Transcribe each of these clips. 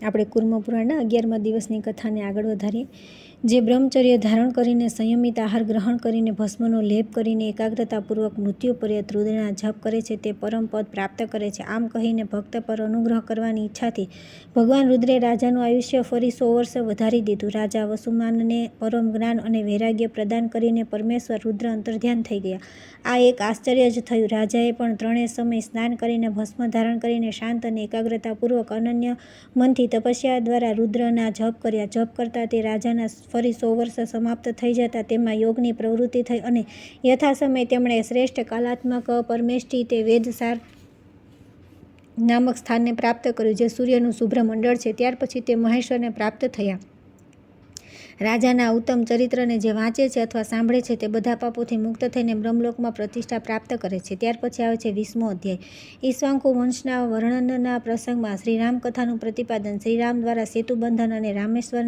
આપણે કુર્મ પુરાણના 11મા દિવસની કથાને આગળ વધારીએ. જે બ્રહ્મચર્ય ધારણ કરીને સંયમિત આહાર ગ્રહણ કરીને ભસ્મનો લેપ કરીને એકાગ્રતાપૂર્વક મૃત્યુ પર્યંત રુદ્રના જપ કરે છે તે પરમ પદ પ્રાપ્ત કરે છે. આમ કહીને ભક્ત પર અનુગ્રહ કરવાની ઈચ્છાથી ભગવાન રુદ્રે રાજાનું આયુષ્ય ફરી 100 વર્ષ વધારી દીધું. રાજા વસુમાનને પરમ જ્ઞાન અને વૈરાગ્ય પ્રદાન કરીને પરમેશ્વર રુદ્ર અંતર્ધ્યાન થઈ ગયા. આ એક આશ્ચર્ય જ થયું. રાજાએ પણ 3 સમય સ્નાન કરીને ભસ્મ ધારણ કરીને શાંત અને એકાગ્રતાપૂર્વક અનન્ય મનથી તપસ્યા દ્વારા રુદ્રના જપ કર્યા. જપ કરતાં તે રાજાના ફરી 100 વર્ષ સમાપ્ત થઈ જતાં તેમાં યોગની પ્રવૃત્તિ થઈ અને યથાસમય તેમણે શ્રેષ્ઠ કાલાત્મક પરમેષ્ઠિ તે વેદસાર નામક સ્થાનને પ્રાપ્ત કર્યું, જે સૂર્યનું શુભ્ર મંડળ છે. ત્યાર પછી તે મહેશ્વરને પ્રાપ્ત થયા. રાજાના ઉત્તમ ચરિત્રને જે વાંચે છે અથવા સાંભળે છે તે બધા પાપોથી મુક્ત થઈને બ્રહ્મલોકમાં પ્રતિષ્ઠા પ્રાપ્ત કરે છે. ત્યાર પછી આવે છે 20મો અધ્યાય. ઈક્ષ્વાકુ વંશના વર્ણનના પ્રસંગમાં શ્રી રામકથાનું પ્રતિપાદન. શ્રીરામ દ્વારા સેતુબંધન અને રામેશ્વર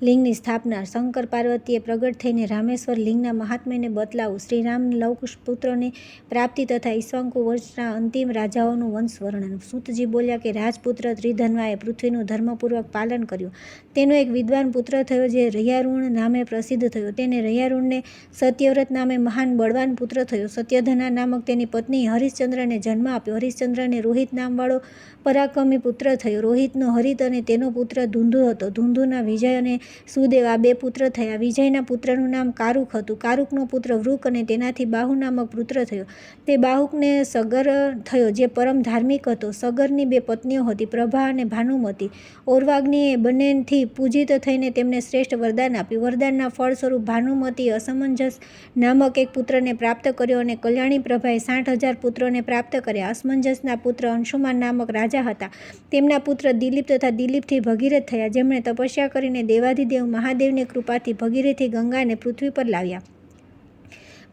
લિંગની સ્થાપના. શંકર પાર્વતીએ પ્રગટ થઈને રામેશ્વર લિંગના મહાત્મ્યને બતલાવું. શ્રીરામ લવકુશપુત્રની પ્રાપ્તિ તથા ઈક્ષ્વાકુ વંશના અંતિમ રાજાઓનું વંશ વર્ણન. સૂતજી બોલ્યા કે રાજપુત્ર ત્રિધન્વાએ પૃથ્વીનું ધર્મપૂર્વક પાલન કર્યું. તેનો એક વિદ્વાન પુત્ર થયો જે રૈયારુણ નામે પ્રસિદ્ધ થયો. તેને રૈયારુણને સત્યવ્રત નામે મહાન બળવાન પુત્ર થયો. સત્યધના નામક તેની પત્ની હરિશ્ચંદ્રને જન્મ આપ્યો. હરિશ્ચંદ્રને રોહિત નામવાળો પરાક્રમી પુત્ર થયો. રોહિતનો હરિત અને તેનો પુત્ર ધુંધુ હતો. ધુંધુના વિજય અને સુદેવ આ 2 પુત્ર થયા. વિજયના પુત્રનું નામ કારુક હતું. કારુકનો પુત્ર વૃક અને તેનાથી બાહુ નામક પુત્ર થયો. તે બાહુકને સગર થયો જે પરમ ધાર્મિક હતો. સગરની 2 પત્નીઓ હતી, પ્રભા અને ભાનુમતી. ઓર્વાગ્નિએ બંનેથી પૂજિત થઈને તેમને શ્રેષ્ઠ વરદાન આપ્યું. વરદાનના ફળ સ્વરૂપ ભાનુમતીએ અસમંજસ નામક એક પુત્રને પ્રાપ્ત કર્યો અને કલ્યાણી પ્રભાએ 60,000 પુત્રોને પ્રાપ્ત કર્યા. અસમંજસના પુત્ર અંશુમાન નામક રાજા હતા. તેમના પુત્ર દિલીપ તથા દિલીપથી ભગીરથ થયા, જેમણે તપસ્યા કરીને દેવાધિદેવ મહાદેવની કૃપાથી ભગીરથી ગંગાને પૃથ્વી પર લાવ્યા.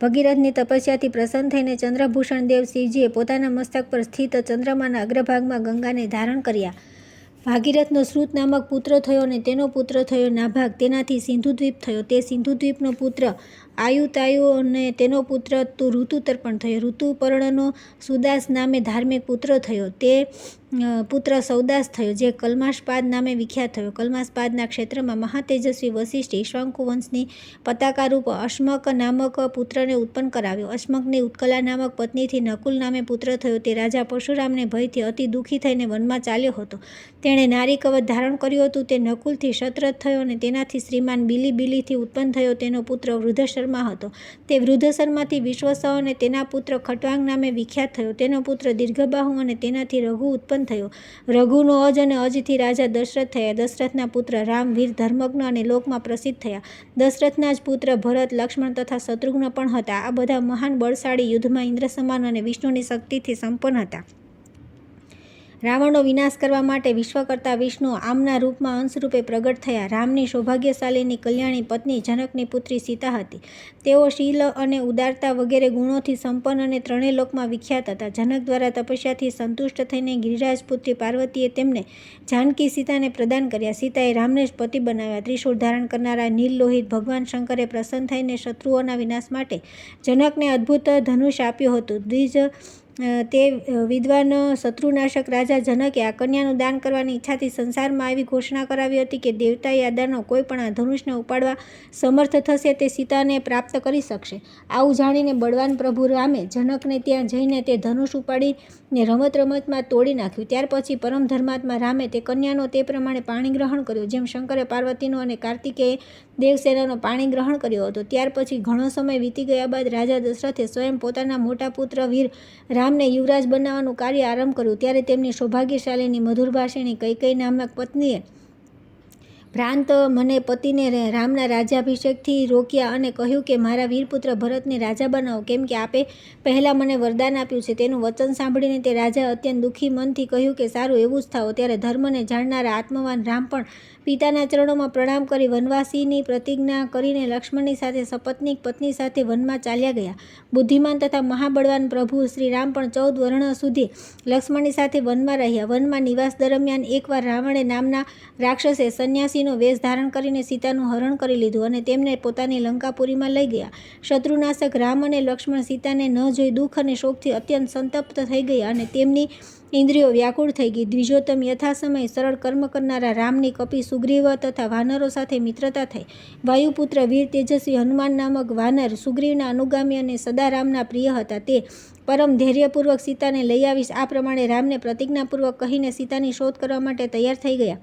ભગીરથની તપસ્યાથી પ્રસન્ન થઈને ચંદ્રભૂષણ દેવ શિવજીએ પોતાના મસ્તક પર સ્થિત ચંદ્રમાના અગ્રભાગમાં ગંગાને ધારણ કર્યા. ભાગીરથનો શ્રુત નામક પુત્ર થયો અને તેનો પુત્ર થયો નાભાગ. તેનાથી સિંધુદ્વીપ થયો. તે સિંધુદ્વીપનો પુત્ર આયુતાયુ અને તેનો પુત્ર ઋતુતર્પણ થયો. ઋતુપર્ણનો સુદાસ નામે ધાર્મિક પુત્ર થયો. તે પુત્ર સૌદાસ થયો, જે કલ્માશપાદ નામે વિખ્યાત થયો. કલ્માશપાદના ક્ષેત્રમાં મહાતેજસ્વી વસિષ્ઠ ઈક્ષ્વાકુ વંશની પતાકારૂપ અશ્મક નામક પુત્રને ઉત્પન્ન કરાવ્યો. અશ્મકની ઉત્કલા નામક પત્નીથી નકુલ નામે પુત્ર થયો. તે રાજા પરશુરામને ભયથી અતિ દુઃખી થઈને વનમાં ચાલ્યો હતો. તેણે નારી કવચ ધારણ કર્યું હતું. તે નકુલથી શતરથ થયો અને તેનાથી શ્રીમાન બિલીથી ઉત્પન્ન થયો. તેનો પુત્ર વૃદ્ધશર્મા હતો. તે વૃદ્ધશર્માથી વિશ્વસહ અને તેના પુત્ર ખટ્વાંગ નામે વિખ્યાત થયો. તેનો પુત્ર દીર્ઘબાહુ અને તેનાથી રઘુ ઉત્પન્ન થયો. રઘુનો અજ અને અજથી રાજા દશરથ થયા. દશરથના પુત્ર રામ વીર ધર્મજ્ઞ અને લોકમાં પ્રસિદ્ધ થયા. દશરથના જ પુત્ર ભરત, લક્ષ્મણ તથા શત્રુઘ્ન પણ હતા. આ બધા મહાન બળશાળી, યુદ્ધમાં ઇન્દ્ર સમાન અને વિષ્ણુની શક્તિથી સંપન્ન હતા. રાવણનો વિનાશ કરવા માટે વિશ્વકર્તા વિષ્ણુ આમના રૂપમાં અંશરૂપે પ્રગટ થયા. રામની સૌભાગ્યશાળીની કલ્યાણી પત્ની જનકની પુત્રી સીતા હતી. તેઓ શીલ અને ઉદારતા વગેરે ગુણોથી સંપન્ન અને 3 લોકમાં વિખ્યાત હતા. જનક દ્વારા તપસ્યાથી સંતુષ્ટ થઈને ગિરિરાજપુત્રી પાર્વતીએ તેમને જાનકી સીતાને પ્રદાન કર્યા. સીતાએ રામને જ પતિ બનાવ્યા. ત્રિશૂળ ધારણ કરનારા નીલ લોહિત ભગવાન શંકરે પ્રસન્ન થઈને શત્રુઓના વિનાશ માટે જનકને અદ્ભુત ધનુષ આપ્યું હતું. દ્વિજ તે વિદ્વાન શત્રુનાશક રાજા જનકે આ કન્યાનું દાન કરવાની ઈચ્છાથી સંસારમાં આવી ઘોષણા કરાવી હતી કે દેવતા યાદાનો કોઈ પણ આ ધનુષને ઉપાડવા સમર્થ થશે તે સીતાને પ્રાપ્ત કરી શકશે. આવું જાણીને બળવાન પ્રભુ રામે જનકને ત્યાં જઈને તે ધનુષ ઉપાડીને રમતમાં તોડી નાખ્યું. ત્યાર પછી પરમ ધર્માત્મા રામે તે કન્યાનો તે પ્રમાણે પાણી ગ્રહણ કર્યો, જેમ શંકરે પાર્વતીનો અને કાર્તિકેયે દેવસેનાનો પાણી ગ્રહણ કર્યો હતો. ત્યાર પછી ઘણો સમય વીતી ગયા બાદ રાજા દશરથે સ્વયં પોતાના મોટા પુત્ર વીર રામને યુવરાજ બનાવવાનું કાર્ય આરંભ કર્યું. ત્યારે તેમની સૌભાગ્યશાળીની મધુરભાષિણી કૈકેયી નામક પત્નીએ ભ્રાંત મને પતિને રામના રાજ્યાભિષેકથી રોક્યા અને કહ્યું કે મારા વીરપુત્ર ભરતને રાજા બનાવો, કેમ કે આપે પહેલાં મને વરદાન આપ્યું છે. તેનું વચન સાંભળીને તે રાજા અત્યંત દુઃખી મનથી કહ્યું કે સારું, એવું જ થાઓ. ત્યારે ધર્મને જાણનારા આત્મવાન રામ પણ પિતાના ચરણોમાં પ્રણામ કરી વનવાસીની પ્રતિજ્ઞા કરીને લક્ષ્મણની સાથે સપત્નીક પત્ની સાથે વનમાં ચાલ્યા ગયા. બુદ્ધિમાન તથા મહાબળવાન પ્રભુ શ્રી રામ પણ 14 વર્ષ સુધી લક્ષ્મણની સાથે વનમાં રહ્યા. વનમાં નિવાસ દરમિયાન એકવાર રાવણે નામના રાક્ષસે સંન્યાસી હનુમાનજીનો વેશ ધારણ કરીને સીતાનું હરણ કરી લીધું અને તેમને પોતાની લંકાપુરીમાં લઈ ગયા. શત્રુનાશક રામ અને લક્ષ્મણ સીતાને ન જોઈ દુઃખ અને શોકથી અત્યંત સંતપ્ત થઈ ગયા અને તેમની ઇન્દ્રિયો વ્યાકુળ થઈ ગઈ. દ્વિજોત્તમ યથાસમય સરળ કર્મ કરનારા રામની કપી સુગ્રીવ તથા વાનરો સાથે મિત્રતા થઈ. વાયુપુત્ર વીર તેજસ્વી હનુમાન નામક વાનર સુગ્રીવના અનુગામી અને સદા રામના પ્રિય હતા. તે પરમ ધૈર્યપૂર્વક સીતાને લઈ આવીશ આ પ્રમાણે રામને પ્રતિજ્ઞાપૂર્વક કહીને સીતાની શોધ કરવા માટે તૈયાર થઈ ગયા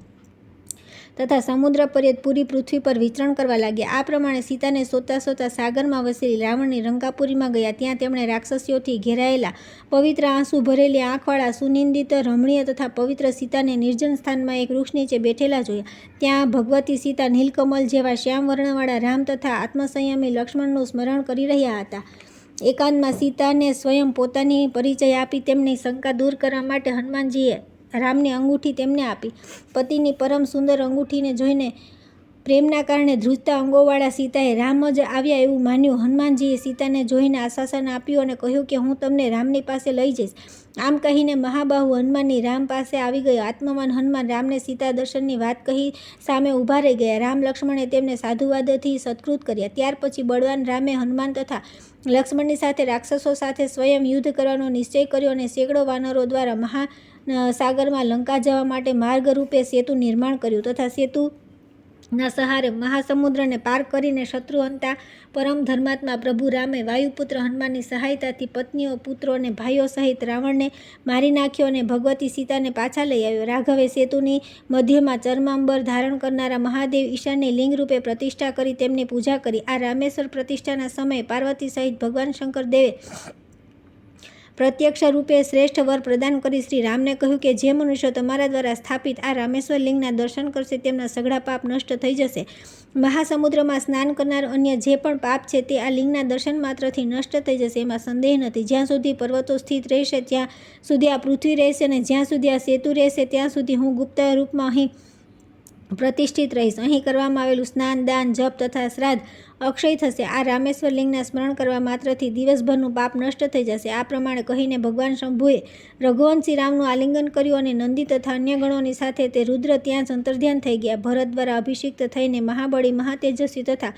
તથા સમુદ્ર પર્યંત પૂરી પૃથ્વી પર વિચરણ કરવા લાગ્યા. આ પ્રમાણે સીતાને શોધતા શોધતા સાગરમાં વસેલી રાવણની લંકાપુરીમાં ગયા. ત્યાં તેમણે રાક્ષસીઓથી ઘેરાયેલા પવિત્ર આંસુ ભરેલી આંખવાળા સુનિંદિત રમણીય તથા પવિત્ર સીતાને નિર્જન સ્થાનમાં એક વૃક્ષ નીચે બેઠેલા જોયા. ત્યાં ભગવતી સીતા નીલકમલ જેવા શ્યામ વર્ણવાળા રામ તથા આત્મસંયમી લક્ષ્મણનું સ્મરણ કરી રહ્યા હતા. એકાંતમાં સીતાને સ્વયં પોતાની પરિચય આપી તેમની શંકા દૂર કરવા માટે હનુમાનજીએ રામની અંગૂઠી તેમને આપી. પતિની પરમ સુંદર અંગૂઠીને જોઈને પ્રેમના કારણે ધ્રુજતા અંગોવાળા સીતાએ રામ જ આવ્યા એવું માન્યું. હનુમાનજીએ સીતાને જોઈને આશ્વાસન આપ્યું અને કહ્યું કે હું તમને રામની પાસે લઈ જઈશ. આમ કહીને મહાબાહુ હનુમાનની રામ પાસે આવી ગયો. આત્મવાન હનુમાન રામને સીતા દર્શનની વાત કહી સામે ઊભા રહી ગયા. રામ લક્ષ્મણે તેમને સાધુવાદથી સત્કૃત કર્યા. ત્યાર પછી બળવાન રામે હનુમાન તથા લક્ષ્મણની સાથે રાક્ષસો સાથે સ્વયં યુદ્ધ કરવાનો નિશ્ચય કર્યો અને સેંકડો વાનરો દ્વારા સાગરમાં લંકા જવા માટે માર્ગ રૂપે સેતુ નિર્માણ કર્યું તથા સેતુના સહારે મહાસમુદ્રને પાર કરીને શત્રુહંતા પરમ ધર્માત્મા પ્રભુ રામે વાયુપુત્ર હનુમાનની સહાયતાથી પત્નીઓ પુત્રો અને ભાઈઓ સહિત રાવણને મારી નાખ્યો અને ભગવતી સીતાને પાછા લઈ આવ્યો. રાઘવે સેતુની મધ્યમાં ચર્માંબર ધારણ કરનારા મહાદેવ ઈશાનની લિંગ રૂપે પ્રતિષ્ઠા કરી તેમની પૂજા કરી. આ રામેશ્વર પ્રતિષ્ઠાના સમયે પાર્વતી સહિત ભગવાન શંકર દેવે પ્રત્યક્ષ રૂપે શ્રેષ્ઠ વર પ્રદાન કરી શ્રી રામને કહ્યું કે જે મનુષ્યો તમારા દ્વારા સ્થાપિત આ રામેશ્વર લિંગના દર્શન કરશે તેમના સઘળા પાપ નષ્ટ થઈ જશે. મહાસમુદ્રમાં સ્નાન કરનાર અન્ય જે પણ પાપ છે તે આ લિંગના દર્શન માત્રથી નષ્ટ થઈ જશે એમાં સંદેહ નથી. જ્યાં સુધી પર્વતો સ્થિત રહેશે ત્યાં સુધી આ પૃથ્વી રહેશે અને જ્યાં સુધી આ સેતુ રહેશે ત્યાં સુધી હું ગુપ્ત રૂપમાં અહીં પ્રતિષ્ઠિત રહીશ. અહીં કરવામાં આવેલું સ્નાન દાન જપ તથા શ્રાદ્ધ અક્ષય થશે. આ રામેશ્વર લિંગના સ્મરણ કરવા માત્રથી દિવસભરનું પાપ નષ્ટ થઈ જશે. આ પ્રમાણે કહીને ભગવાન શંભુએ રઘુવંશી રામનું આલિંગન કર્યું અને નંદી તથા અન્ય ગણોની સાથે તે રુદ્ર ત્યાં જ અંતર્ધ્યાન થઈ ગયા. ભરત દ્વારા અભિષિક્ત થઈને મહાબળી મહાતેજસ્વી તથા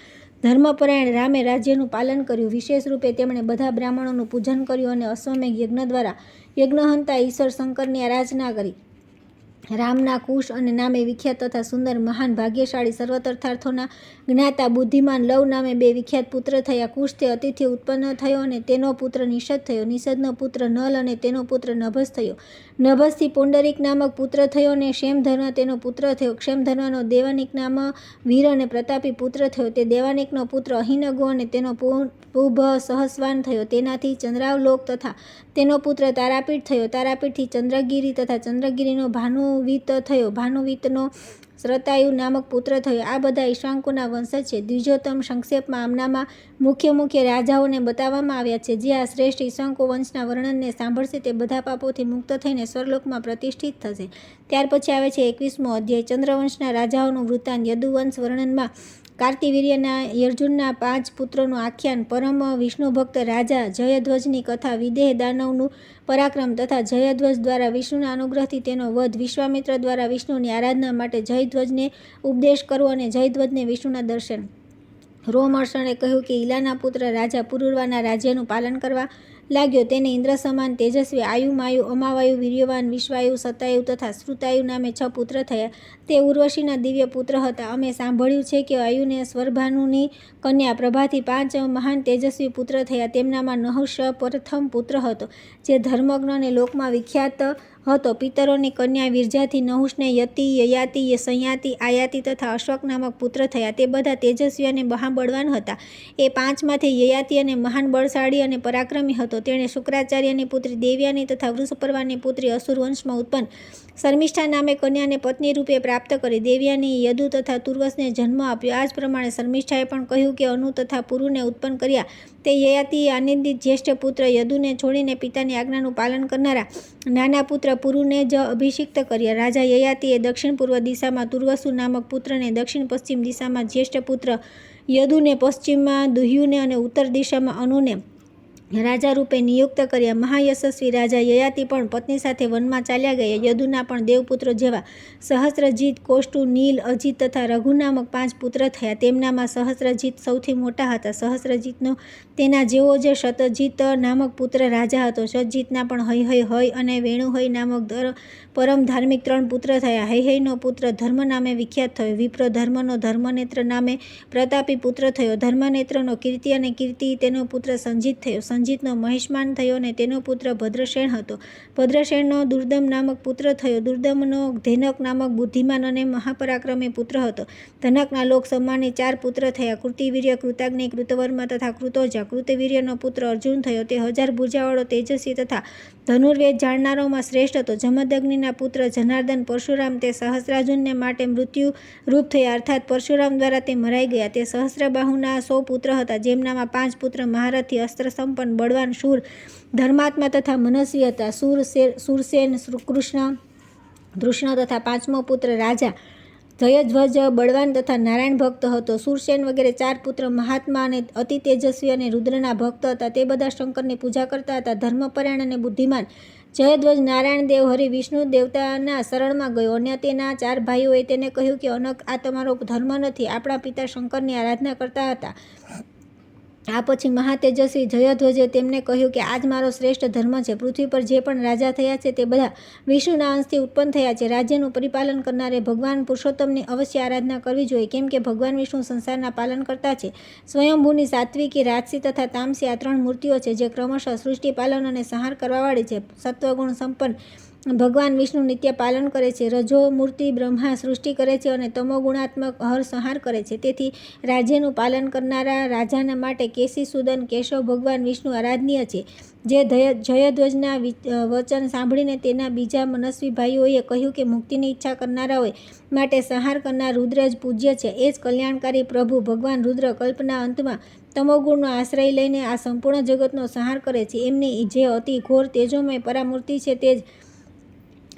ધર્મપરાયણ રામે રાજ્યનું પાલન કર્યું. વિશેષ રૂપે તેમણે બધા બ્રાહ્મણોનું પૂજન કર્યું અને અશ્વમેઘ યજ્ઞ દ્વારા યજ્ઞહંતા ઈશ્વર શંકરની આરાધના કરી. રામના કુશ અને નામે વિખ્યાત તથા સુંદર મહાન ભાગ્યશાળી સર્વતર્થાર્થોના જ્ઞાતા બુદ્ધિમાન લવ નામે બે વિખ્યાત પુત્ર થયા. કુશ તે અતિથિ ઉત્પન્ન થયો અને તેનો પુત્ર નિષદ થયો. નિષદનો પુત્ર નલ અને તેનો પુત્ર નભસ થયો. નભસથી પુંડરીક નામક પુત્ર થયો અને ક્ષેમધર્મ તેનો પુત્ર થયો. ક્ષેમધર્મનો દેવાનિક નામ વીર અને પ્રતાપી પુત્ર થયો. તે દેવાનિકનો પુત્ર અહિનગો અને તેનો પુભ સહસ્વાન થયો. તેનાથી ચંદ્રાવલોક તથા તેનો પુત્ર તારાપીઠ થયો. તારાપીઠથી ચંદ્રગીરી તથા ચંદ્રગીરીનો ભાનુવીત થયો. ભાનુવીતનો શ્રતાયુ નામક પુત્ર થયો. આ બધા ઈશ્વાંકુના વંશજ છે. દ્વિજોત્તમ સંક્ષેપમાં આમનામાં મુખ્ય રાજાઓને બતાવવામાં આવ્યા છે. જે આ શ્રેષ્ઠ ઈશ્વાંકુ વંશના વર્ણનને સાંભળશે તે બધા પાપોથી મુક્ત થઈને સ્વર્લોકમાં પ્રતિષ્ઠિત થશે. ત્યાર પછી આવે છે 21મો અધ્યાય. ચંદ્રવંશના રાજાઓનું વૃત્તાંત. યદુવંશ વર્ણનમાં કાર્તિવીર્યના અર્જુનના 5 પુત્રોનું આખ્યાન. પરમ વિષ્ણુભક્ત રાજા જયધ્વજની કથા. વિદેહ દાનવનું પરાક્રમ તથા જયધ્વજ દ્વારા વિષ્ણુના અનુગ્રહથી તેનો વધ. વિશ્વામિત્ર દ્વારા વિષ્ણુની આરાધના માટે જયધ્વજને ઉપદેશ કરવો અને જયધ્વજને વિષ્ણુના દર્શન. રોમહર્ષણે કહ્યું કે ઈલાના પુત્ર રાજા પુરુરવાના રાજ્યનું પાલન કરવા લાગ્યો. તેને ઇન્દ્ર સમાન તેજસ્વી આયુ માયુ અમાવાયુ વીર્યવાન વિશ્વાયુ સતાયુ તથા શ્રુતાયુ નામે 6 પુત્ર થયા. તે ઉર્વશીના દિવ્ય પુત્ર હતા. અમે સાંભળ્યું છે કે આયુને સ્વરભાનુની કન્યા પ્રભાથી 5 મહાન તેજસ્વી પુત્ર થયા. તેમનામાં નહુષ પ્રથમ પુત્ર હતો જે ધર્મજ્ઞ અને લોકમાં વિખ્યાત હતો. પિતરોની કન્યા વિરજાથી નહુષને યતિ યયાતિ સંયાતિ આયાતિ તથા અશ્વક નામક પુત્ર થયા. તે બધા તેજસ્વી અને મહાબળવાન હતા. એ 5માંથી યયાતિ અને મહાન બળશાળી અને પરાક્રમી હતો. તેણે શુક્રાચાર્યની પુત્રી દેવયાની તથા વૃષપર્વાની પુત્રી અસુર વંશમાં ઉત્પન્ન શર્મિષ્ઠા નામે કન્યાને પત્ની રૂપે પ્રાપ્ત કરી. દેવયાની યદુ તથા તુર્વસને જન્મ આપ્યો. આ જ પ્રમાણે શર્મિષ્ઠાએ પણ કહ્યું કે અનુ તથા પુરુને ઉત્પન્ન કર્યા. તે યયાતિએ આનંદિત જ્યેષ્ઠ પુત્ર યદુને છોડીને પિતાની આજ્ઞાનું પાલન કરનારા નાના પુત્ર પુરુને જ અભિષિક્ત કર્યા. રાજા યયાતિએ દક્ષિણ પૂર્વ દિશામાં તુર્વસુ નામક પુત્રને, દક્ષિણ પશ્ચિમ દિશામાં જ્યેષ્ઠ પુત્ર યદુને, પશ્ચિમમાં દુહ્યુને અને ઉત્તર દિશામાં અનુને રાજા રૂપે નિયુક્ત કર્યા. મહાયશસ્વી રાજા યયાતિ પણ પત્ની સાથે વનમાં ચાલ્યા ગયા. યદુના પણ દેવપુત્રો જેવા સહસ્રજીત, કોષ્ટુ, નીલ, અજીત તથા રઘુ નામક 5 પુત્ર થયા. તેમનામાં સહસ્રજીત સૌથી મોટા હતા. સહસ્રજીતનો તેના જેવો જ શતજીત નામક પુત્ર રાજા હતો. શતજીતના પણ હૈહય અને વેણુહય નામક પરમ ધાર્મિક 3 પુત્ર થયા. હૈહયનો પુત્ર ધર્મ નામે વિખ્યાત થયો. વિપ્ર ધર્મનો ધર્મનેત્ર નામે પ્રતાપી પુત્ર થયો. ધર્મનેત્રનો કીર્તિ અને કીર્તિ તેનો પુત્ર સંજીત થયો. સંજીતનો મહેશમાન થયો અને તેનો પુત્ર ભદ્રસેન હતો. ભદ્રસેનનો દુર્દમ નામક પુત્ર થયો. દુર્દમનો ધેનક નામક બુદ્ધિમાન અને મહાપરાક્રમી પુત્ર હતો. ધનકના લોક સમ્માને 4 પુત્ર થયા. કૃતિવીર્ય, કૃતાગ્નિ, કૃતવર્મા તથા કૃતોજા. કૃતવીર્યનો પુત્ર અર્જુન થયો. તે 1000 ભુજાવાળો, તેજસ્વી તથા ધનુર્વેદ જાણનારોમાં શ્રેષ્ઠ હતો. જમદગ્નિના પુત્ર જનાર્દન પરશુરામ તે સહસ્રાર્જુનને માટે મૃત્યુ રૂપ થયા, અર્થાત પરશુરામ દ્વારા તે મરાઈ ગયા. તે સહસ્રબાહુના 100 પુત્ર હતા, જેમનામાં 5 પુત્ર મહારથી, અસ્ત્ર સંપન્ન, બળવાન, શૂર, ધર્માત્મા તથા મનસ્વી હતા. શૂરસેન, કૃષ્ણ તથા 5મો પુત્ર રાજા જયધ્વજ બળવાન તથા નારાયણ ભક્ત હતો. શૂરસેન વગેરે 4 પુત્ર મહાત્મા અને અતિ તેજસ્વી અને રુદ્રના ભક્ત હતા. તે બધા શંકરની પૂજા કરતા હતા. ધર્મપરાયણ અને બુદ્ધિમાન જયધ્વજ નારાયણ દેવ, હરિ, વિષ્ણુ દેવતાના શરણમાં ગયો. અન્ય તેના 4 ભાઈઓએ તેને કહ્યું કે અનક, આ તમારો ધર્મ નથી. આપણા પિતા શંકરની આરાધના કરતા હતા. આ પછી મહાતેજસ્વી જયધ્વજે તેમને કહ્યું કે આજ મારો શ્રેષ્ઠ ધર્મ છે. પૃથ્વી પર જે પણ રાજા થયા છે તે બધા વિષ્ણુના અંશથી ઉત્પન્ન થયા છે. રાજ્યનું પરિપાલન કરનારે ભગવાન પુરુષોત્તમની અવશ્ય આરાધના કરવી જોઈએ, કેમ કે ભગવાન વિષ્ણુ સંસારના પાલન કરતા છે. સ્વયંભૂની સાત્વિકી, રાજસી તથા તામસી આ 3 મૂર્તિઓ છે, જે ક્રમશઃ સૃષ્ટિ પાલન અને સંહાર કરવાવાળી છે. સત્વગુણ સંપન્ન ભગવાન વિષ્ણુ નિત્ય પાલન કરે છે. રજો મૂર્તિ બ્રહ્મા સૃષ્ટિ કરે છે અને તમો ગુણાત્મક હર સંહાર કરે છે. તેથી રાજ્યનું પાલન કરનારા રાજાના માટે કેશીસૂદન કેશવ ભગવાન વિષ્ણુ આરાધનીય છે. જે જયધ્વજના વચન સાંભળીને તેના બીજા મનસ્વી ભાઈઓએ કહ્યું કે મુક્તિની ઈચ્છા કરનારાઓ માટે સંહાર કરનાર રુદ્ર જ પૂજ્ય છે. એ જ કલ્યાણકારી પ્રભુ ભગવાન રુદ્ર કલ્પના અંતમાં તમોગુણનો આશ્રય લઈને આ સંપૂર્ણ જગતનો સંહાર કરે છે. એમની જે અતિ ઘોર તેજોમય પરામૂર્તિ છે તે જ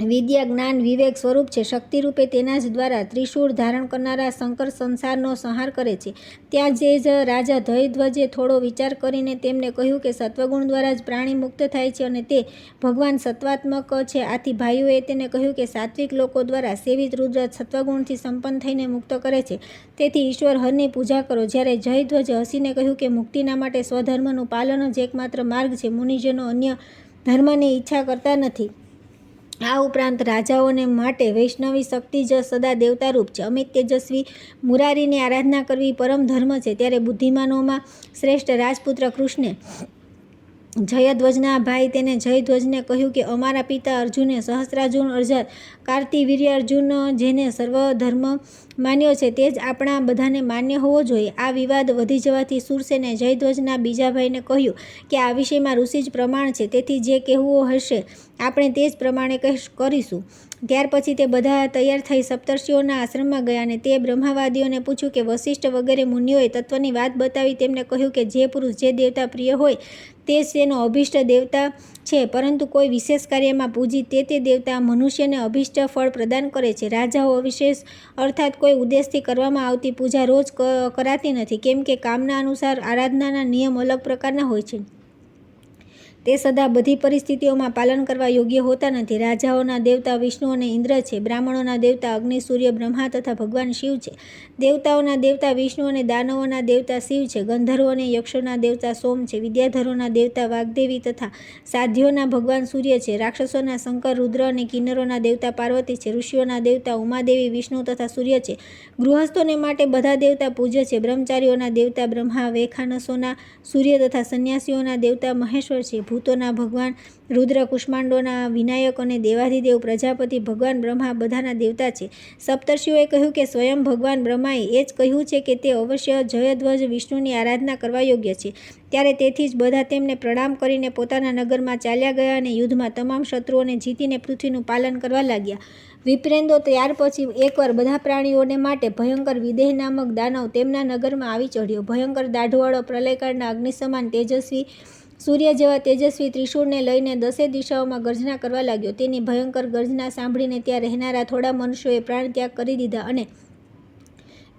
વિદ્યા, જ્ઞાન, વિવેક સ્વરૂપ છે. શક્તિરૂપે તેના જ દ્વારા ત્રિશૂળ ધારણ કરનારા શંકર સંસારનો સંહાર કરે છે. ત્યાં જ રાજા જયધ્વજે થોડો વિચાર કરીને તેમને કહ્યું કે સત્વગુણ દ્વારા જ પ્રાણી મુક્ત થાય છે અને તે ભગવાન સત્વાત્મક છે. આથી ભાઈઓએ તેને કહ્યું કે સાત્વિક લોકો દ્વારા સેવિત રુદ્ર સત્વગુણથી સંપન્ન થઈને મુક્ત કરે છે. તેથી ઈશ્વર હરની પૂજા કરો. જ્યારે જયધ્વજે હસીને કહ્યું કે મુક્તિના માટે સ્વધર્મનું પાલન જ એકમાત્ર માર્ગ છે. મુનિજનો અન્ય ધર્મની ઈચ્છા કરતા નથી. આ ઉપરાંત રાજાઓને માટે વૈષ્ણવી શક્તિ જ સદા દેવતારૂપ છે. અમિત તેજસ્વી મુરારીની આરાધના કરવી પરમ ધર્મ છે. ત્યારે બુદ્ધિમાનોમાં શ્રેષ્ઠ રાજપુત્ર કૃષ્ણે જયધ્વજના ભાઈ તેને જયધ્વજને કહ્યું કે અમારા પિતા અર્જુને સહસ્રાર્જુન અર્જાત કાર્તિવીર્ય અર્જુન જેને સર્વધર્મ માન્યો છે તે જ આપણા બધાને માન્ય હોવો જોઈએ. આ વિવાદ વધી જવાથી શૂરસેને જયધ્વજના બીજા ભાઈને કહ્યું કે આ વિષયમાં ઋષિ જ પ્રમાણ છે, તેથી જે કહેવું હશે આપણે તે જ પ્રમાણે કરીશું. ત્યાર પછી તે બધા તૈયાર થઈ સપ્તર્ષિઓના આશ્રમમાં ગયા અને તે બ્રહ્માવાદીઓને પૂછ્યું કે વશિષ્ઠ વગેરે મુનિઓએ તત્વની વાત બતાવી તેમને કહ્યું કે જે પુરુષ જે દેવતા પ્રિય હોય તે જ તેનો અભિષ્ટ દેવતા છે, પરંતુ કોઈ વિશેષ કાર્યમાં પૂજી તે દેવતા મનુષ્યને અભિષ્ટ ફળ પ્રદાન કરે છે. રાજાઓ અવિશેષ અર્થાત કોઈ ઉદ્દેશથી કરવામાં આવતી પૂજા રોજ કરાતી નથી, કેમ કે કામના અનુસાર આરાધનાના નિયમ અલગ પ્રકારના હોય છે. તે સદા બધી પરિસ્થિતિઓમાં પાલન કરવા યોગ્ય હોતા નથી. રાજાઓના દેવતા વિષ્ણુ અને ઇન્દ્ર છે. બ્રાહ્મણોના દેવતા અગ્નિ, સૂર્ય, બ્રહ્મા તથા ભગવાન શિવ છે. દેવતાઓના દેવતા વિષ્ણુ અને દાનવોના દેવતા શિવ છે. ગંધર્વો અને યક્ષોના દેવતા સોમ છે. વિદ્યાધરોના દેવતા વાગ્દેવી તથા સાધ્યોના ભગવાન સૂર્ય છે. રાક્ષસોના શંકર, રુદ્ર અને કિન્નરોના દેવતા પાર્વતી છે. ઋષિઓના દેવતા ઉમાદેવી, વિષ્ણુ તથા સૂર્ય છે. ગૃહસ્થોને માટે બધા દેવતા પૂજ્ય છે. બ્રહ્મચારીઓના દેવતા બ્રહ્મા, વૈખાનસોના સૂર્ય તથા સંન્યાસીઓના દેવતા મહેશ્વર છે. ભૂતોના ભગવાન રુદ્ર, કુષ્માંડોના વિનાયક અને દેવાધિદેવ પ્રજાપતિ ભગવાન બ્રહ્મા બધાના દેવતા છે. સપ્તર્ષિઓએ કહ્યું કે સ્વયં ભગવાન બ્રહ્માએ એ જ કહ્યું છે કે તે અવશ્ય જયધ્વજ વિષ્ણુની આરાધના કરવા યોગ્ય છે. ત્યારે તેથી જ બધા તેમને પ્રણામ કરીને પોતાના નગરમાં ચાલ્યા ગયા અને યુદ્ધમાં તમામ શત્રુઓને જીતીને પૃથ્વીનું પાલન કરવા લાગ્યા. વિપ્રેન્દ્રો ત્યાર પછી એકવાર બધા પ્રાણીઓને માટે ભયંકર વિદેહ નામક દાનવ તેમના નગરમાં આવી ચઢ્યો. ભયંકર દાઢવાળો પ્રલયકાળના અગ્નિ સમાન તેજસ્વી સૂર્ય જેવા તેજસ્વી ત્રિશૂળને લઈને 10 દિશાઓમાં ગર્જના કરવા લાગ્યો. તેની ભયંકર ગર્જના સાંભળીને ત્યાં રહેનારા થોડા મનુષ્યોએ પ્રાણ ત્યાગ કરી દીધા અને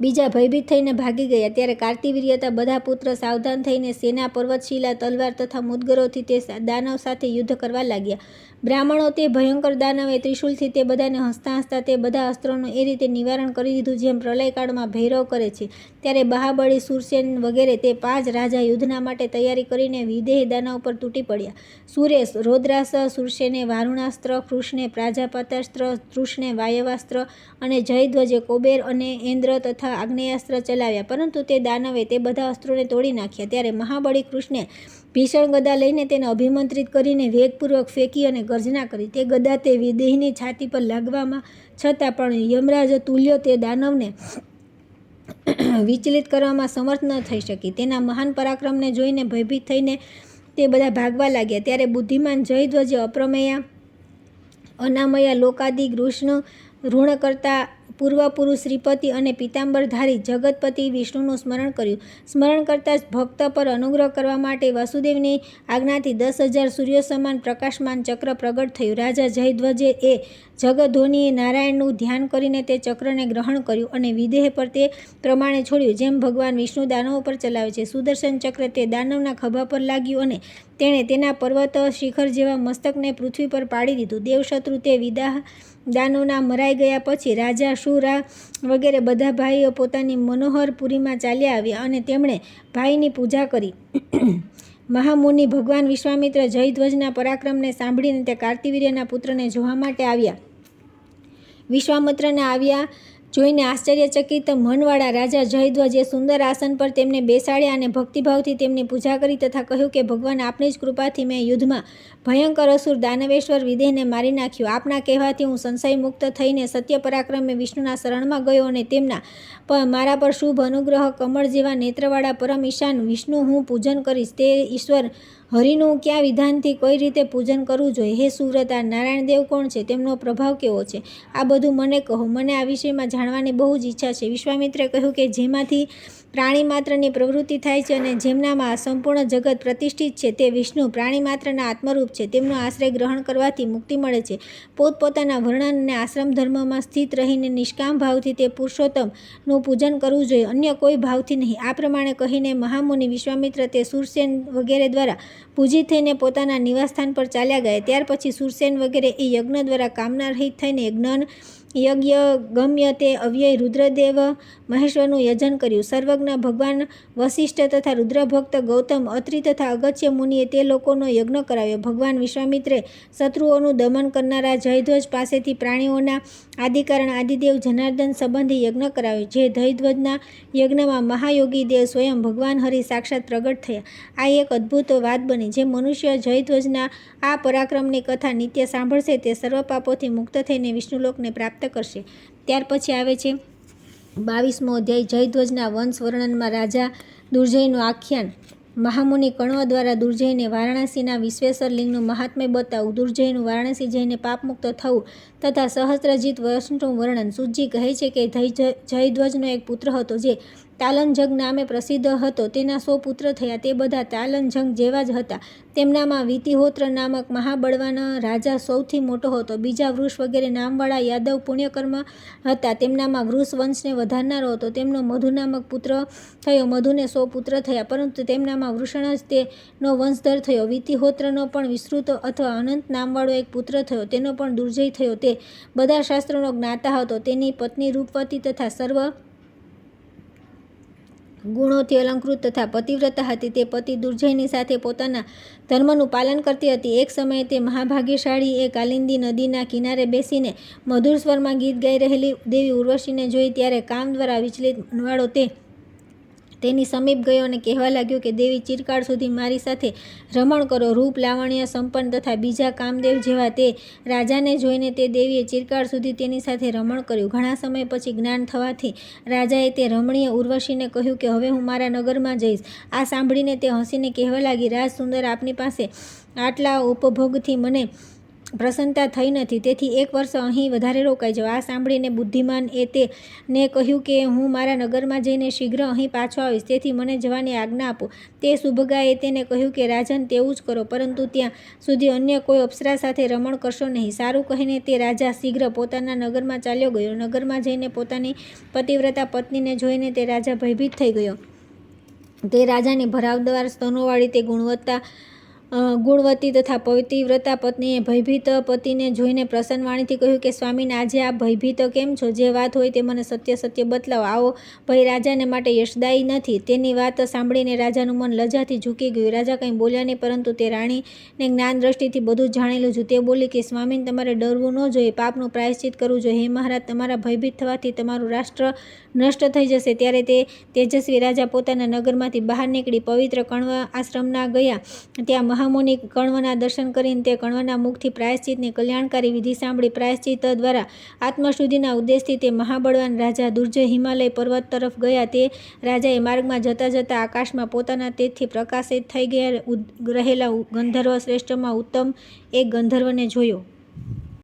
બીજા ભયભીત થઈને ભાગી ગયા. ત્યારે કાર્તિવીર્યતા બધા પુત્ર સાવધાન થઈને સેના, પર્વતશિલા, તલવાર તથા મુદગરોથી તે દાનવ સાથે યુદ્ધ કરવા લાગ્યા. બ્રાહ્મણો તે ભયંકર દાનવે ત્રિશૂલથી તે બધાને હસતા હસતા તે બધા અસ્ત્રોનું એ રીતે નિવારણ કરી દીધું જેમ પ્રલયકાળમાં ભૈરવ કરે છે. ત્યારે મહાબળી, શૂરસેન વગેરે તે 5 રાજા યુદ્ધના માટે તૈયારી કરીને વિદેહી દાનવ પર તૂટી પડ્યા. સૂરે રૌદ્રાસ્ત્ર, શૂરસેને વારુણાસ્ત્ર, કૃષ્ણે પ્રાજાપત્યાસ્ત્ર, તૃષ્ણે વાયવાસ્ત્ર અને જયધ્વજે કૌબેર અને ઇન્દ્ર તથા આગ્નેયાસ્ત્ર ચલાવ્યા. પરંતુ તે દાનવે તે બધા અસ્ત્રોને તોડી નાખ્યા. ત્યારે મહાબળી કૃષ્ણે ભીષણ ગદા લઈને તેને અભિમંત્રિત કરીને વેગપૂર્વક ફેંકી અને ગર્જના કરી. તે ગદા તે વિદેહીની છાતી પર લાગવામાં છતાં પણ યમરાજ તુલ્ય તે દાનવને વિચલિત કરવામાં સમર્થ ન થઈ શકી. તેના મહાન પરાક્રમને જોઈને ભયભીત થઈને તે બધા ભાગવા લાગ્યા. ત્યારે બુદ્ધિમાન જયધ્વજે અપ્રમેયા, અનામયા, લોકાદિ, કૃષ્ણ, ઋણકર્તા, પૂર્વપુરુષ, શ્રીપતિ અને પિતાંબરધારી જગતપતિ વિષ્ણુનું સ્મરણ કર્યું. સ્મરણ કરતાં જ ભક્ત પર અનુગ્રહ કરવા માટે વાસુદેવની આજ્ઞાથી 10,000 સૂર્યો સમાન પ્રકાશમાન ચક્ર પ્રગટ થયું. રાજા જયધ્વજે એ જગધોની નારાયણનું ધ્યાન કરીને તે ચક્રને ગ્રહણ કર્યું અને વિદેહ પર તે પ્રમાણે છોડ્યું જેમ ભગવાન વિષ્ણુ દાનવો પર ચલાવે છે. સુદર્શન ચક્ર તે દાનવના ખભા પર લાગ્યું અને તેણે તેના પર્વત શિખર જેવા મસ્તકને પૃથ્વી પર પાડી દીધું. દેવશત્રુ તે વિદાહ દાનવના મરાઈ ગયા પછી રાજા, શુરા વગેરે બધા ભાઈઓ પોતાની મનોહર પુરીમાં ચાલ્યા આવ્યા અને તેમણે ભાઈની પૂજા કરી. મહામુનિ ભગવાન વિશ્વામિત્ર જયધ્વજના પરાક્રમને સાંભળીને તે કાર્તિવીર્યના પુત્રને જોવા માટે આવ્યા. વિશ્વામિત્રને આવ્યા જોઈને આશ્ચર્યચકિત મનવાળા રાજા જયધ્વજ એ સુંદર આસન પર તેમને બેસાડ્યા અને ભક્તિભાવથી તેમની પૂજા કરી તથા કહ્યું કે ભગવાન આપની જ કૃપાથી મેં યુદ્ધમાં ભયંકર અસુર દાનવેશ્વર વિદેહને મારી નાખ્યો. આપના કહેવાથી હું સંશય મુક્ત થઈને સત્ય પરાક્રમે વિષ્ણુના શરણમાં ગયો અને તેમના મારા પર શુભ અનુગ્રહ કમળ જેવા નેત્રવાળા પરમ ઈશાન વિષ્ણુ હું પૂજન કરીશ. તે ઈશ્વર હરિનું ક્યાં વિધાનથી કઈ રીતે પૂજન કરવું જોઈએ? હે સુવ્રત, આ નારાયણદેવ કોણ છે? તેમનો પ્રભાવ કેવો છે? આ બધું મને કહો. મને આ વિષયમાં જાણવાની બહુ જ ઈચ્છા છે. વિશ્વામિત્રે કહ્યું કે જેમાંથી પ્રાણી માત્રની પ્રવૃત્તિ થાય છે અને જેમનામાં સંપૂર્ણ જગત પ્રતિષ્ઠિત છે તે વિષ્ણુ પ્રાણી માત્રના આત્મરૂપ છે. તેમનો આશ્રય ગ્રહણ કરવાથી મુક્તિ મળે છે. પોતપોતાના વર્ણન અને આશ્રમ ધર્મમાં સ્થિત રહીને નિષ્કામ ભાવથી તે પુરુષોત્તમનું પૂજન કરવું જોઈએ, અન્ય કોઈ ભાવથી નહીં. આ પ્રમાણે કહીને મહામુનિ વિશ્વામિત્ર તે શૂરસેન વગેરે દ્વારા પૂજિત થઈને પોતાના નિવાસસ્થાન પર ચાલ્યા ગયા. ત્યાર પછી શૂરસેન વગેરે એ યજ્ઞ દ્વારા કામના રહિત થઈને જ્ઞાન યજ્ઞ ગમ્ય તે અવ્યય રુદ્રદેવ મહેશ્વરનું યજન કર્યું. સર્વજ્ઞ ભગવાન વસિષ્ઠ તથા રુદ્રભક્ત ગૌતમ, અત્રિ તથા અગસ્ત્ય મુનિએ તે લોકોનો યજ્ઞ કરાવ્યો. ભગવાન વિશ્વામિત્રે શત્રુઓનું દમન કરનારા જયધ્વજ પાસેથી પ્રાણીઓના આદિકારણ આદિદેવ જનાર્દન સંબંધી યજ્ઞ કરાવ્યો. જે જયધ્વજના યજ્ઞમાં મહાયોગી દેવ સ્વયં ભગવાન હરિ સાક્ષાત પ્રગટ થયા. આ એક અદ્ભુત વાત બની. જે મનુષ્ય જયધ્વજના આ પરાક્રમની કથા નિત્ય સાંભળશે તે સર્વ પાપોથી મુક્ત થઈને વિષ્ણુલોકને પ્રાપ્ત કરશે. ત્યાર પછી આવે છે 22મો અધ્યાય. જયધ્વજના વંશ વર્ણનમાં રાજા દુર્જયનું આખ્યાન. મહામુનિ કણવ દ્વારા દુર્જયને વારાણસીના વિશ્વેશ્વર લિંગનું મહાત્મ્ય બતાવવું, દુર્જયનું વારાણસી જઈને પાપમુક્ત થવું તથા સહસ્ત્રજીત વર્ષનું વર્ણન. સુજી કહે છે કે જયધ્વજનો એક પુત્ર હતો જે તાલંજંગ નામે પ્રસિદ્ધ હતો. તેના 100 પુત્ર થયા. તે બધા તાલંજંગ જેવા જ હતા. તેમનામાં વિતિહોત્ર નામક મહાબળવાન રાજા સૌથી મોટો હતો. બીજા વૃષ વગેરે નામવાળા યાદવ પુણ્યકર્મ હતા. તેમનામાં વૃષ વંશને વધારનારો હતો. તેમનો મધુ નામક પુત્ર થયો. મધુને 100 પુત્ર થયા, પરંતુ તેમનામાં વૃષણ જ તેનો વંશધર થયો. વિતિહોત્રનો પણ વિસ્તૃત અથવા અનંત નામવાળો એક પુત્ર થયો. તેનો પણ દુર્જય થયો. તે બધા શાસ્ત્રોનો જ્ઞાતા હતો. તેની પત્ની રૂપવતી તથા સર્વ ગુણોથી અલંકૃત તથા પતિવ્રતા હતી. તે પતિ દુર્જયની સાથે પોતાના ધર્મનું પાલન કરતી હતી. એક સમયે તે મહાભાગ્યશાળી એ કાલિંદી નદીના કિનારે બેસીને મધુર સ્વરમાં ગીત ગાઈ રહેલી દેવી ઉર્વશીને જોઈ. ત્યારે કામ દ્વારા વિચલિત મનવાળો તે તેની સમીપ ગયો અને કહેવા લાગ્યો કે દેવી, ચિરકાળ સુધી મારી સાથે રમણ કરો. રૂપ, લાવણ્ય સંપન્ન તથા બીજા કામદેવ જેવા તે રાજાને જોઈને તે દેવીએ ચિરકાળ સુધી તેની સાથે રમણ કર્યું. ઘણા સમય પછી જ્ઞાન થવાથી રાજાએ તે રમણીય ઉર્વશીને કહ્યું કે હવે હું મારા નગરમાં જઈશ. આ સાંભળીને તે હસીને કહેવા લાગી, રાજ સુંદર, આપની પાસે આટલા ઉપભોગથી મને પ્રસન્નતા થઈ નથી, તેથી 1 વર્ષ અહીં વધારે રોકાઈ જાઓ. આ સાંભળીને બુદ્ધિમાન એ તેને કહ્યું કે હું મારા નગરમાં જઈને શીઘ્ર અહીં પાછો આવીશ, તેથી મને જવાની આજ્ઞા આપો. તે સુભગાએ તેને કહ્યું કે રાજન, તેવું જ કરો, પરંતુ ત્યાં સુધી અન્ય કોઈ અપ્સરા સાથે રમણ કરશો નહીં. સારું કહીને તે રાજા શીઘ્ર પોતાના નગરમાં ચાલ્યો ગયો. નગરમાં જઈને પોતાની પતિવ્રતા પત્નીને જોઈને તે રાજા ભયભીત થઈ ગયો. તે રાજાની ભરાવદાર સ્તનોવાળી તે ગુણવતી તથા પતિવ્રતા પત્નીએ ભયભીત પતિને જોઈને પ્રસન્ન વાણીથી કહ્યું કે સ્વામીને, આજે આપ ભયભીત કેમ છો? જે વાત હોય તે મને સત્ય સત્ય બતલાવો. આવો ભય રાજાને માટે યશદાયી નથી. તેની વાત સાંભળીને રાજાનું મન લજ્જાથી ઝૂકી ગયું. રાજા કંઈ બોલ્યા નહીં, પરંતુ તે રાણીને જ્ઞાન દ્રષ્ટિથી બધું જ જાણેલું હતું. તે બોલી કે સ્વામીને, તમારે ડરવું ન જોઈએ, પાપનું પ્રાયશ્ચિત કરવું જોઈએ. હે મહારાજ, તમારા ભયભીત થવાથી તમારું રાષ્ટ્ર નષ્ટ થઈ જશે. ત્યારે તે તેજસ્વી રાજા પોતાના નગરમાંથી બહાર નીકળી પવિત્ર કણવ આશ્રમના ગયા. ત્યાં મહામુનિ કણવના દર્શન કરીને તે કણવના મુખથી પ્રાયશ્ચિતની કલ્યાણકારી વિધિ સાંભળી પ્રાયશ્ચિત દ્વારા આત્મશુદ્ધિના ઉદ્દેશથી તે મહાબળવાન રાજા દુર્જય હિમાલય પર્વત તરફ ગયા. તે રાજાએ માર્ગમાં જતાં જતાં આકાશમાં પોતાના તેજથી પ્રકાશિત થઈ રહેલા ગંધર્વ શ્રેષ્ઠમાં ઉત્તમ એક ગંધર્વને જોયો.